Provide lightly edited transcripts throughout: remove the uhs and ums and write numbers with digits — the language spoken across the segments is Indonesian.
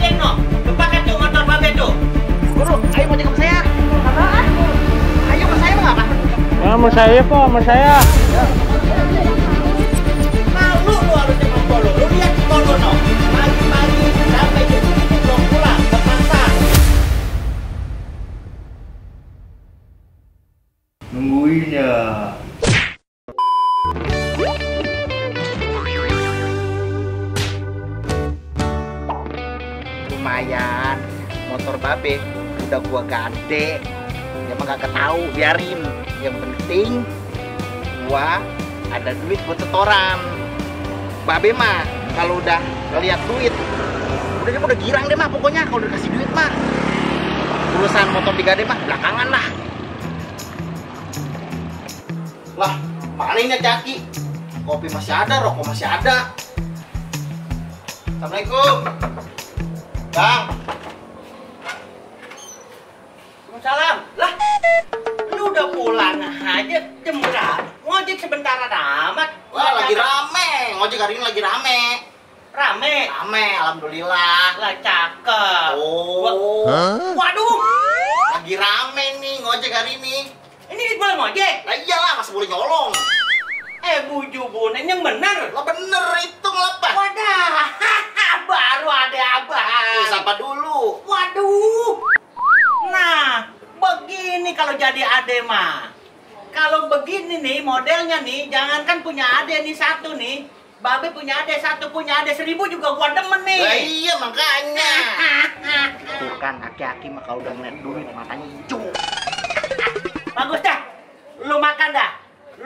ngojek no. Pakai tuh motor babe tuh. Guru, ayo ngojek sama saya. Apaan? Ayo sama saya mah apa? Ya, sama saya kok, sama saya. Malu lu harusnya mampu lu. Lu lihat di kono no. Pagi-pagi sampai jam segini belum pulang ke pasar. Nungguin ya. Lumayan, motor babe udah gua gade. Ya mah kagak tahu, biarin. Yang penting gua ada duit buat setoran. Babe mah kalau udah lihat duit, udah dia udah girang deh mah pokoknya kalau udah kasih duit mah. Urusan motor digade mah belakangan lah. Lah, mana ini Jaki? Kopi masih ada, rokok masih ada. Assalamualaikum. Bang. Waalaikumsalam. Lah, lu udah pulang aja jam berapa? Ngojek sebentar amat. Wah, lagi rame. Ngojek hari ini lagi rame. Rame. Rame, alhamdulillah. Lah cakep. Oh. Waduh. Lagi rame nih ngojek hari ini. Ini boleh ngojek? Lah iyalah, masih boleh nyolong. Buju bunen yang bener. Lah bener itu ngelepah. Wadah. Baru ada abang. Sapa dulu. Waduh. Nah, begini kalau jadi ade mah. Kalau begini nih modelnya nih, jangankan punya ade nih satu nih. Babe punya ade satu, punya ade 1000 juga gua demen nih. Lah iya makanya. Tuh kan aki-aki mah kalau udah ngeliat duit matanya hijau. Bagus dah. Lu makan dah.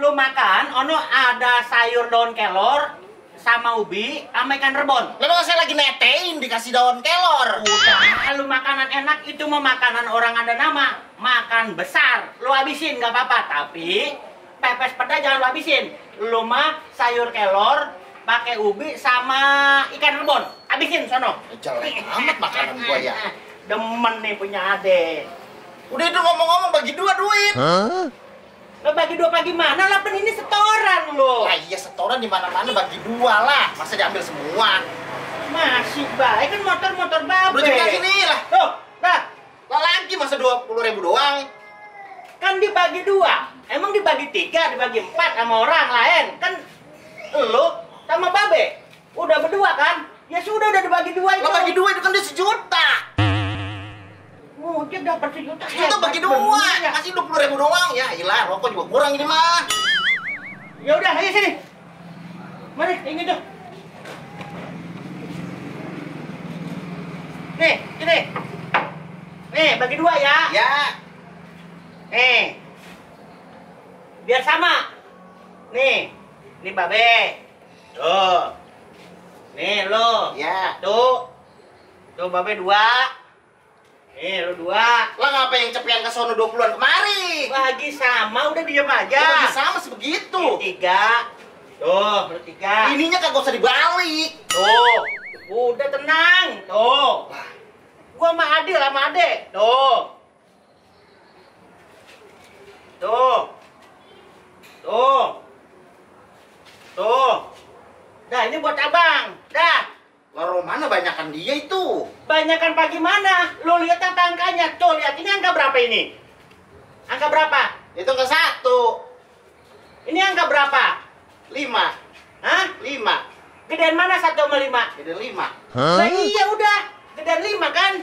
Lu makan, ono ada sayur daun kelor sama ubi sama ikan rebon. Lalu saya lagi netein dikasih daun kelor. Udah, lu makanan enak itu mah makanan orang ada nama. Makan besar, lu habisin nggak apa-apa. Tapi pepes peda jangan lu habisin. Lu mah sayur kelor, pakai ubi sama ikan rebon. Habisin sono. Jelek amat makanan gua ya. Demen nih punya ade. Udah itu ngomong-ngomong bagi dua duit. Lo bagi dua pagi mana lah, ini setoran lo. Lah iya setoran di mana-mana bagi dua lah. Masa diambil semua? Masih baik kan motor-motor babe. Udah juga sini lah. Tuh, lah. Lah lagi masa 20.000 doang. Kan dibagi dua. Emang dibagi 3, dibagi 4 sama orang lain. Kan lo sama babe udah berdua kan? Ya sudah udah dibagi dua itu. Lah bagi dua itu kan dia 1 juta. Dia dapat 1 juta. Itu bagi dua. Kasih 20.000 doang. Ya ilah, rokok juga kurang ini mah. Ya udah, ayo sini. Mari, yang itu. Nih, sini. Nih, bagi dua ya. Ya. Nih. Biar sama. Nih. Ini babe. Tuh. Nih lo. Ya. Tuh. Tuh babe 2. Nih lu 2. Lah ngapa yang cepian ke sono 20-an kemari? Bagi sama, udah diam aja. Ya, bagi sama sebegitu. Ini 3. Tuh, lu 3. Ininya kagak usah dibalik. Tuh. Udah tenang. Tuh. Gua sama adil sama ade. Tuh. Tuh. Tuh. Tuh. Dah, ini buat abang. Dah. Lah Romana banyakan dia itu. Banyakan pagi mana? Lo lihat angkanya. Tuh, lihat ini angka berapa ini? Angka berapa? Itu ke 1. Ini angka berapa? 5. Hah? 5. Gedean mana 1 sama 5? Jadi 5. Nah iya udah. Gedean 5 kan?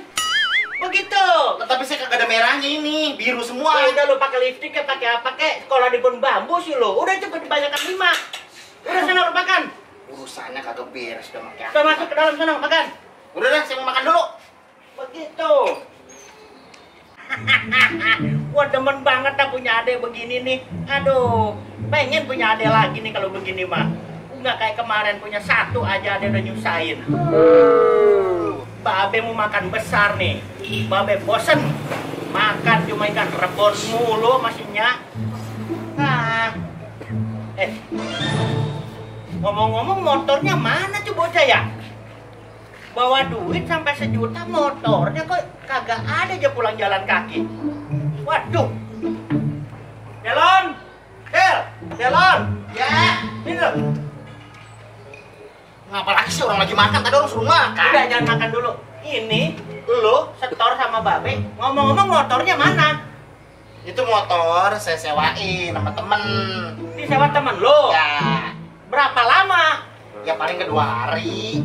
Begitu. Tapi saya kagak ada merahnya ini, biru semua. Ya udah lo pakai lipstick ya, pakai apa kek? Sekolah di pohon bambu sih lo. Udah cepet dibanyakan 5. Udah sana lo makan. Urusannya kagak beres udah makan. Udah masuk ke dalam sana makan. Udah deh, saya mau makan dulu. Begitu. Wah demen banget dah punya ade begini nih. Aduh, pengen punya ade lagi nih kalau begini mah. Enggak kayak kemarin punya 1 aja ade udah nyusahin. Babe mau makan besar nih. Babe bosen makan cuma ikan rebon mulu masihnya. Nah, ngomong-ngomong motornya mana tuh bocah ya? Bawa duit sampai 1 juta, motornya kok kagak ada aja pulang jalan kaki. Waduh. Delon. Delon. Ya. Ini loh. Ngapa lagi sih orang lagi makan? Tadi orang suruh makan. Udah jangan makan dulu. Ini lu setor sama Babe, ngomong-ngomong motornya mana? Itu motor saya sewain sama temen. Disewa temen lu? Ya, Berapa lama? ya paling ke 2 hari.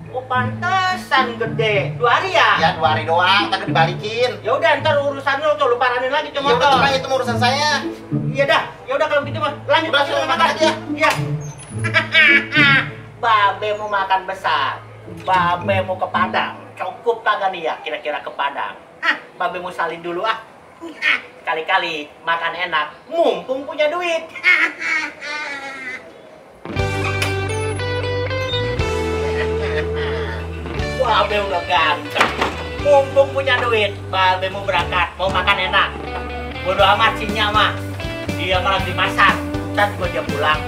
Oh pantesan gede. 2 hari ya? Ya 2 hari doang, tak dibalikin. Ya udah ntar urusan lu tuh, lu paranin lagi tuh Ya udah motor. tenang, itu urusan saya. Iya dah, ya udah kalau gitu mah lanjut Udah, langsung sudah, makan makan aja. Iya. Babe mau makan besar. Babe mau ke Padang. Cukup kagak nih ya kira-kira ke Padang? Hah, Babe mau salin dulu ah. Kali-kali makan enak, mumpung punya duit. Babe udah ganteng, mumpung punya duit. Babe mau berangkat, mau makan enak. Bodo amat si Nyama, dia malah di pasar. Ntar gua dia pulang.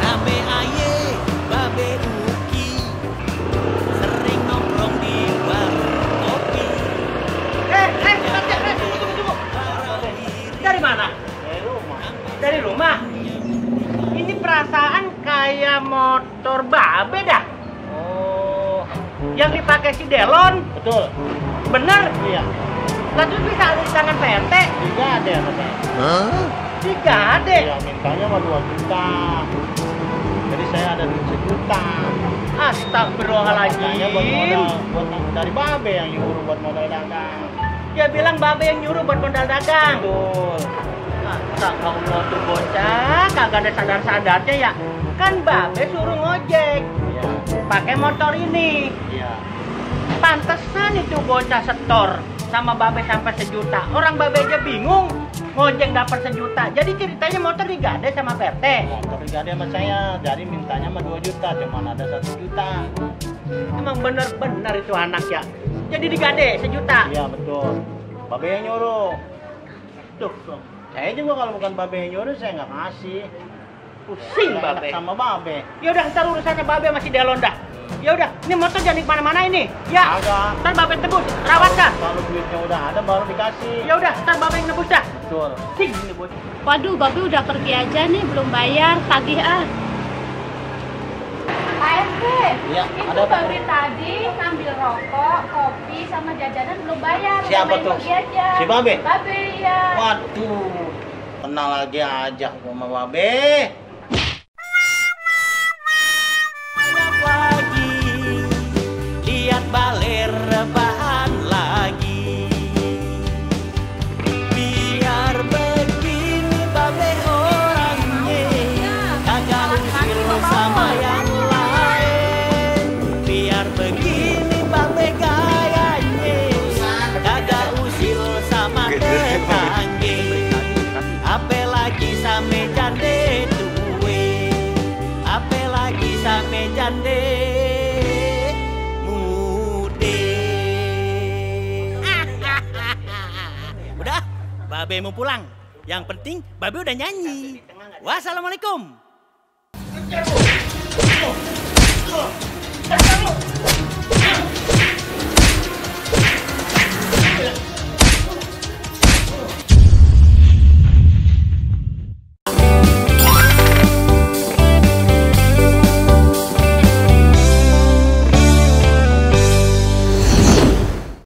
Rame aye, babe uki, sering nongkrong di warung kopi. Tunggu. Dari mana? Dari rumah. Ini perasaan kayak motor Babe dah. Oh, Yang dipakai si Delon. betul. Bener? Iya. Lalu bisa ada di tangan PRT. Tiga ada katanya. Tiga ada. Iya, mintanya mah 2 juta. Jadi saya ada duit 1 juta. Makanya Astagfirullahaladzim. buat dari Babe yang nyuruh buat modal dagang. Dia bilang Babe yang nyuruh buat modal dagang. Betul. Astagfirullah tuh bocah, kagak ada sadar-sadarnya ya. Kan Babe suruh ngojek Iya. pakai motor ini. Iya. Pantesan itu bocah setor sama Babe sampai 1 juta. Orang Babe aja bingung ngojek dapat 1 juta. Jadi ceritanya motor digade sama PRT. Motor digade sama saya, jadi mintanya mah 2 juta, cuman ada 1 juta. Emang bener-bener itu anak ya. Jadi digade 1 juta. Iya, betul. Babe yang nyuruh. Tuh, Saya juga kalau bukan Babe yang nyuruh, saya nggak ngasih. pusing Nggak enak Babe. sama Babe. Ya udah ntar urusannya Babe masih Delon dah. Ya udah, ini motor jangan kemana-mana ini. Ya, Agak. ntar Babe tebus, rawat dah. Kalau duitnya udah ada baru dikasih. Ya udah, ntar Babe yang nebus dah. Betul. Sing ini bocah. Waduh, Babe udah pergi aja nih, belum bayar, tagih ah. Pak RT, Iya, itu ada apa? Babe tadi ngambil rokok, kopi, sama jajanan belum bayar. Siapa Babe tuh? pergi aja. Si Babe? Babe, ya. Waduh, kenal lagi aja sama Babe. Lihat lagi, lihat baler rebahan lagi. Biar begini babe orangnya, kagak usil sama yang lain. Biar begini babe gayanya, kagak usil sama tetangga. Apalagi same jande tuwe, apalagi same jande mude. Udah, Babe mau pulang. Yang penting Babe udah nyanyi. Wassalamualaikum. Lu.